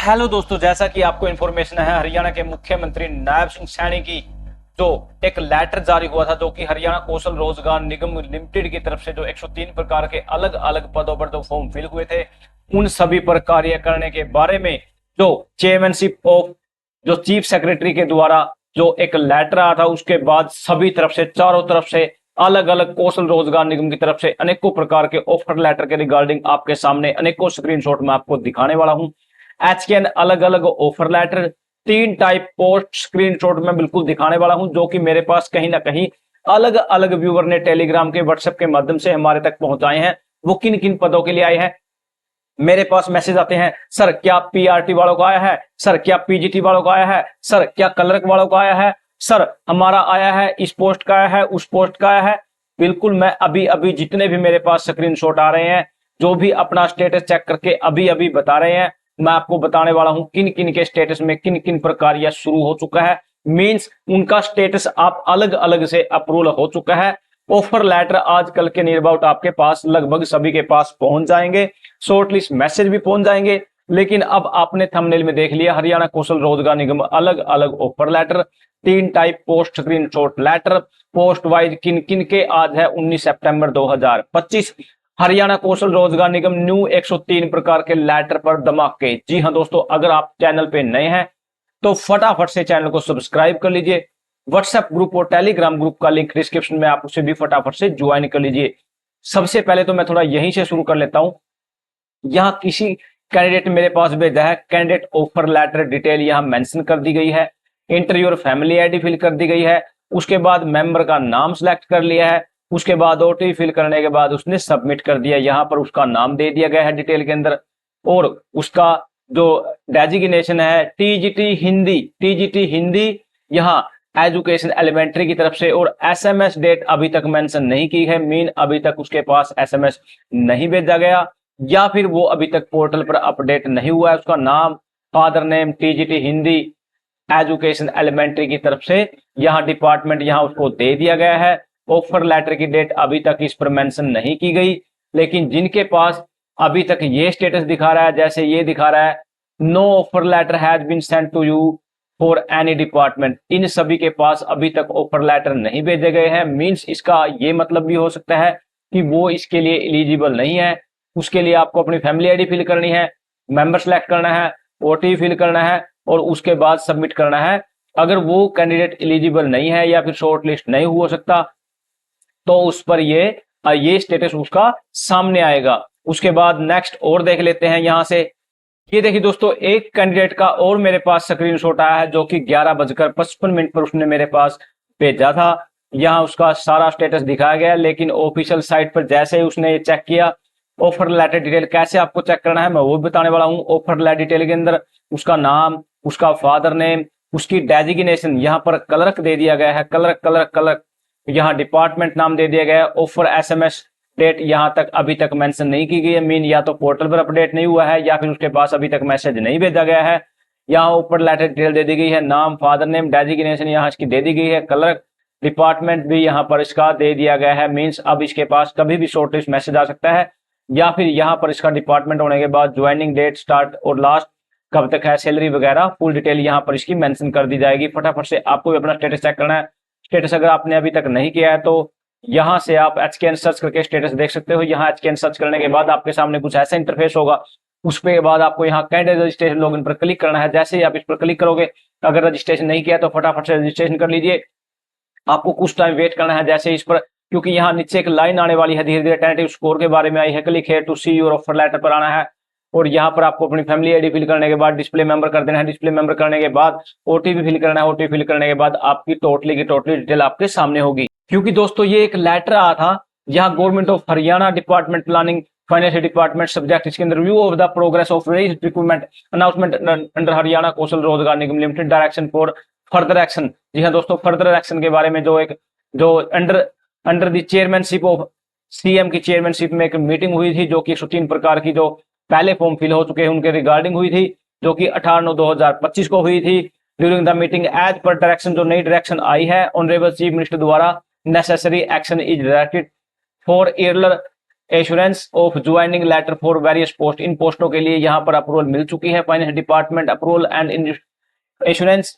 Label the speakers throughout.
Speaker 1: Hello दोस्तों, जैसा कि आपको इन्फॉर्मेशन है, हरियाणा के मुख्यमंत्री नायब सिंह सैनी की जो एक लेटर जारी हुआ था, जो कि हरियाणा कौशल रोजगार निगम लिमिटेड की तरफ से जो 103 प्रकार के अलग अलग पदों पर जो फॉर्म फिल हुए थे, उन सभी पर कार्य करने के बारे में जो चेयरमैनशिप ऑफ जो चीफ सेक्रेटरी के द्वारा जो एक लेटर आया था, उसके बाद सभी तरफ से चारों तरफ से अलग अलग कौशल रोजगार निगम की तरफ से अनेकों प्रकार के ऑफर लेटर के रिगार्डिंग आपके सामने अनेकों स्क्रीनशॉट में आपको दिखाने वाला हूं। एचकेएन अलग अलग offer letter 3 type post screenshot में बिल्कुल दिखाने वाला हूं, जो कि मेरे पास कहीं ना कहीं अलग अलग व्यूअर ने टेलीग्राम के व्हाट्सएप के माध्यम से हमारे तक पहुंचाए हैं। वो किन किन पदों के लिए आए हैं, मेरे पास मैसेज आते हैं, सर क्या पीआरटी वालों का आया है, सर क्या पीजीटी वालों का आया है, सर क्या क्लर्क वालों का आया है, सर हमारा आया है, इस पोस्ट का आया है, उस पोस्ट का आया है। बिल्कुल मैं अभी अभी जितने भी मेरे पास स्क्रीनशॉट आ रहे हैं, जो भी अपना स्टेटस चेक करके अभी अभी बता रहे हैं, मैं आपको बताने वाला हूं किन किन के स्टेटस में किन किन प्रकार यह शुरू हो चुका है। मींस उनका स्टेटस आप अलग अलग से अप्रूवल हो चुका है। ऑफर लेटर आजकल के नियर अबाउट आपके पास लगभग सभी के पास पहुंच जाएंगे, शॉर्टलिस्ट मैसेज भी पहुंच जाएंगे। लेकिन अब आपने थंबनेल में देख लिया, हरियाणा कौशल रोजगार निगम अलग अलग offer letter 3 type post screenshot letter post wise किन किन के आज है 19 सितंबर 2025। हरियाणा कौशल रोजगार निगम न्यू 103 प्रकार के लेटर पर धमाके। जी हां दोस्तों, अगर आप चैनल पे नए हैं तो फटाफट से चैनल को सब्सक्राइब कर लीजिए। व्हाट्सएप ग्रुप और टेलीग्राम ग्रुप का लिंक डिस्क्रिप्शन में, आप उसे भी फटाफट से ज्वाइन कर लीजिए। सबसे पहले तो मैं थोड़ा यहीं से शुरू कर लेता हूं। यहां किसी कैंडिडेट मेरे पास भेजा है, कैंडिडेट ऑफर लेटर डिटेल यहां मेंशन कर दी गई है, इंटर और फैमिली आईडी फिल कर दी गई है, उसके बाद मेंबर का नाम सिलेक्ट कर लिया है, उसके बाद ओटीपी फिल करने के बाद उसने सबमिट कर दिया। यहां पर उसका नाम दे दिया गया है डिटेल के अंदर, और उसका जो डेजिग्नेशन है टीजीटी हिंदी यहाँ एजुकेशन एलिमेंट्री की तरफ से, और एसएमएस डेट अभी तक मेंशन नहीं की है। मीन अभी तक उसके पास एसएमएस नहीं भेजा गया, या फिर वो अभी तक पोर्टल पर अपडेट नहीं हुआ है। उसका नाम, father name, TGT Hindi education elementary की तरफ से यहाँ डिपार्टमेंट यहाँ उसको दे दिया गया है। ऑफर लेटर की डेट अभी तक इस पर मेंशन नहीं की गई, लेकिन जिनके पास अभी तक ये स्टेटस दिखा रहा है, जैसे ये दिखा रहा है, no offer letter has been sent to you for any department, इन सभी के पास अभी तक ऑफर लेटर नहीं भेजे गए हैं। मींस इसका ये मतलब भी हो सकता है कि वो इसके लिए एलिजिबल नहीं है। उसके लिए आपको अपनी फैमिली आईडी फिल करनी है, मेंबर सेलेक्ट करना है, ओटीपी फिल करना है, और उसके बाद सबमिट करना है। अगर वो कैंडिडेट एलिजिबल नहीं है या फिर शॉर्ट लिस्ट नहीं हो सकता, तो उस पर ये स्टेटस उसका सामने आएगा। उसके बाद नेक्स्ट और देख लेते हैं यहां से। ये देखिए दोस्तों, एक कैंडिडेट का और मेरे पास स्क्रीनशॉट आया है, जो कि 11:55 पर उसने मेरे पास भेजा था। यहाँ उसका सारा स्टेटस दिखाया गया, लेकिन ऑफिशियल साइट पर जैसे ही उसने ये चेक किया, ऑफर लेटर डिटेल कैसे आपको चेक करना है मैं वो बताने वाला हूँ। ऑफर लेटर डिटेल के अंदर उसका नाम, उसका फादर नेम, उसकी डेजिग्नेशन, यहाँ पर क्लर्क दे दिया गया है, क्लर्क यहाँ डिपार्टमेंट नाम दे दिया गया है। ऑफर एसएमएस डेट यहाँ तक अभी तक मेंशन नहीं की गई है। मीन या तो पोर्टल पर अपडेट नहीं हुआ है, या फिर उसके पास अभी तक मैसेज नहीं भेजा गया है। यहाँ ऊपर लेटर डिटेल दे दी गई है, नाम, फादर नेम, डेजिग्नेशन यहाँ इसकी दे दी गई है, क्लर्क डिपार्टमेंट भी यहाँ पर इसका दे दिया गया है। मीन्स अब इसके पास कभी भी शॉर्टलिस्ट मैसेज आ सकता है, या फिर यहाँ पर इसका डिपार्टमेंट होने के बाद ज्वाइनिंग डेट, स्टार्ट और लास्ट कब तक है, सैलरी वगैरह फुल डिटेल यहाँ पर इसकी मेंशन कर दी जाएगी। फटाफट से आपको भी अपना स्टेटस चेक करना है। स्टेटस अगर आपने अभी तक नहीं किया है तो यहां से आप एचकेएन सर्च करके स्टेटस देख सकते हो। यहाँ एचकेएन सर्च करने के बाद आपके सामने कुछ ऐसा इंटरफेस होगा। उस पे बाद आपको यहाँ कैंडिडेट रजिस्ट्रेशन लॉगिन पर क्लिक करना है। जैसे ही आप इस पर क्लिक करोगे, अगर रजिस्ट्रेशन नहीं किया तो फटाफट से रजिस्ट्रेशन कर लीजिए। आपको कुछ टाइम वेट करना है जैसे इस पर, क्योंकि यहाँ नीचे एक लाइन आने वाली है, धीरे धीरे टेंटेटिव स्कोर के बारे में आई है, क्लिक है to see your offer letter पर आना है, और यहाँ पर आपको अपनी फैमिली आईडी फिल करने के बाद डिस्प्ले मेंबर कर देना है। डिस्प्ले मेंबर करने के बाद ओटीपी फिल करना है, ओटीपी फिल करने के बाद आपकी टोटली की टोटली डिटेल आपके सामने होगी। क्योंकि दोस्तों ये एक लेटर आया था, यहाँ government of Haryana department planning financial department subject, इसके अंदर review of the progress of various recruitment announcement under Haryana Kaushal Rozgar Nigam limited, direction for further action. जी हाँ दोस्तों, फर्दर एक्शन के बारे में जो under the chairmanship of CM की चेयरमैनशिप में एक मीटिंग हुई थी, जो कि 103 प्रकार की जो पहले फॉर्म फिल हो चुके हैं उनके रिगार्डिंग हुई थी, जो कि 18/9/2025 को हुई थी। During the meeting as per direction, जो नई डायरेक्शन आई है ऑनरेबल चीफ मिनिस्टर द्वारा, necessary action is directed for assurance of joining letter for various post, इन पोस्टों के लिए यहाँ पर अप्रूवल मिल चुकी है। Finance department approval and assurance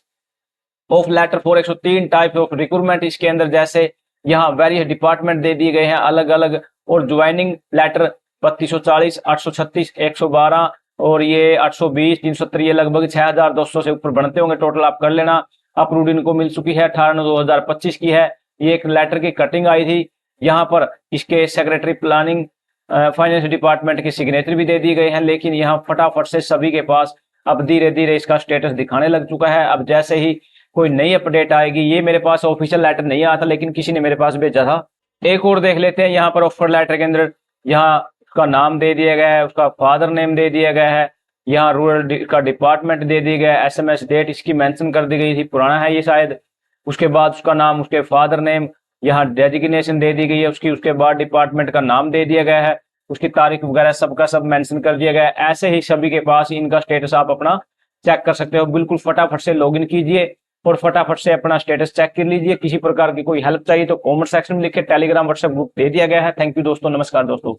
Speaker 1: of letter for 103 type of recruitment, इसके अंदर जैसे यहाँ वेरियस डिपार्टमेंट दे दिए गए हैं अलग अलग, और ज्वाइनिंग लेटर 3240, 836, 112 और ये 820, 303, लगभग 6200 से ऊपर बनते होंगे टोटल, आप कर लेना। अप्रूव्ड इनको मिल चुकी है, 18/9/2025 की है। ये एक लेटर की कटिंग आई थी, यहाँ पर इसके सेक्रेटरी प्लानिंग फाइनेंस डिपार्टमेंट की सिग्नेचर भी दे दी गई है, लेकिन यहाँ फटाफट से सभी के पास अब धीरे धीरे इसका स्टेटस दिखाने लग चुका है। अब जैसे ही कोई नई अपडेट आएगी, ये मेरे पास ऑफिशियल लेटर नहीं आया था लेकिन किसी ने मेरे पास भेजा था। एक और देख लेते हैं, यहाँ पर ऑफर लेटर के अंदर यहाँ उसका नाम दे दिया गया है, उसका फादर नेम दे दिया गया है, यहाँ रूरल का डिपार्टमेंट दे दिया गया है, SMS डेट इसकी मेंशन कर दी गई थी, पुराना है ये शायद। उसके बाद उसका नाम, उसके फादर नेम, यहाँ डेजिग्नेशन दे दी गई है उसकी, उसके बाद डिपार्टमेंट का नाम दे दिया गया है, उसकी तारीख वगैरह सबका सब मेंशन कर दिया गया है। ऐसे ही सभी के पास इनका स्टेटस आप अपना चेक कर सकते हो। बिल्कुल फटाफट से लॉगिन कीजिए और फटाफट से अपना स्टेटस चेक कर लीजिए। किसी प्रकार की कोई हेल्प चाहिए तो कमेंट सेक्शन में लिखे, टेलीग्राम व्हाट्सएप ग्रुप दे दिया गया है। थैंक यू दोस्तों, नमस्कार दोस्तों।